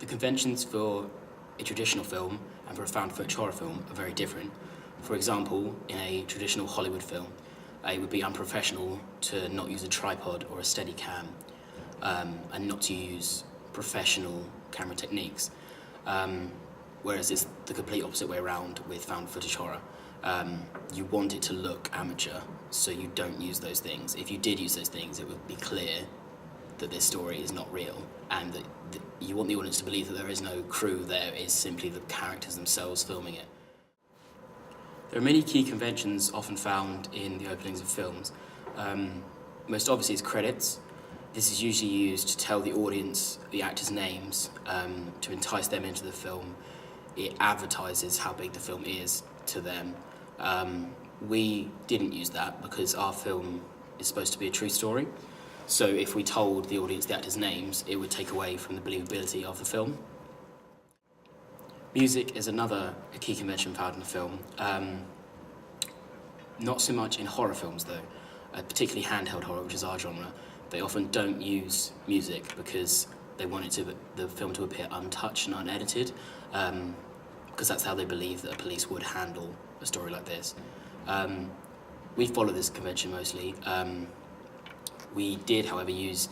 The conventions for a traditional film and for a found footage horror film are very different. For example, in a traditional Hollywood film, it would be unprofessional to not use a tripod or a steady cam and not to use professional camera techniques. Whereas it's the complete opposite way around with found footage horror. You want it to look amateur, so you don't use those things. If you did use those things, it would be clear that this story is not real, and that you want the audience to believe that there is no crew there, it's simply the characters themselves filming it. There are many key conventions often found in the openings of films. Most obviously is credits. This is usually used to tell the audience the actors' names, to entice them into the film. It advertises how big the film is to them. We didn't use that because our film is supposed to be a true story. So if we told the audience the actors' names, it would take away from the believability of the film. Music is another key convention found in the film. Not so much in horror films though, particularly handheld horror, which is our genre. They often don't use music because they want the film to appear untouched and unedited, because that's how they believe that a police would handle a story like this. We follow this convention mostly. We did, however, use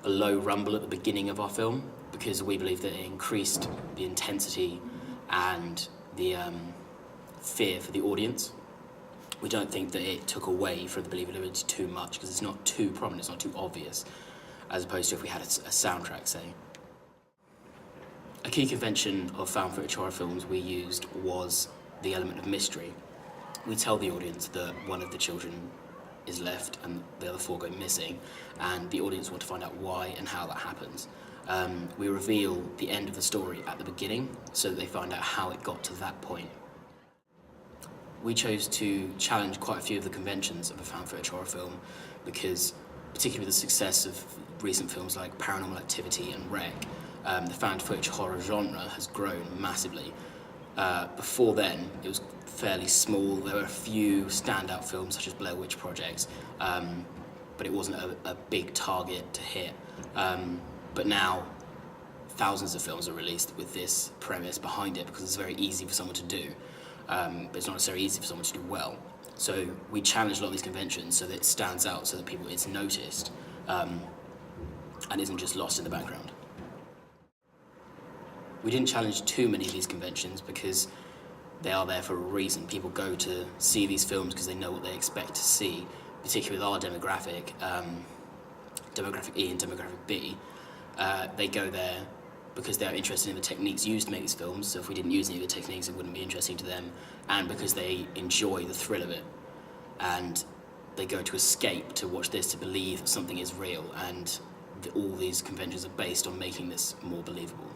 a low rumble at the beginning of our film because we believe that it increased the intensity and the fear for the audience. We don't think that it took away from the believability too much because it's not too prominent, it's not too obvious, as opposed to if we had a soundtrack, say. A key convention of found footage horror films we used was the element of mystery. We tell the audience that one of the children is left and the other four go missing, and the audience want to find out why and how that happens. We reveal the end of the story at the beginning so that they find out how it got to that point. We chose to challenge quite a few of the conventions of a found footage horror film because, particularly with the success of recent films like Paranormal Activity and REC, the found footage horror genre has grown massively. Before then, it was fairly small. There were a few standout films such as Blair Witch Project, but it wasn't a big target to hit. But now, thousands of films are released with this premise behind it because it's very easy for someone to do, but it's not necessarily easy for someone to do well. So we challenge a lot of these conventions so that it stands out, so that it's noticed, and isn't just lost in the background. We didn't challenge too many of these conventions because they are there for a reason. People go to see these films because they know what they expect to see, particularly with our demographic, demographic E and demographic B. They go there because they're interested in the techniques used to make these films, so if we didn't use any of the techniques it wouldn't be interesting to them, and because they enjoy the thrill of it. And they go to escape to watch this to believe that something is real, and all these conventions are based on making this more believable.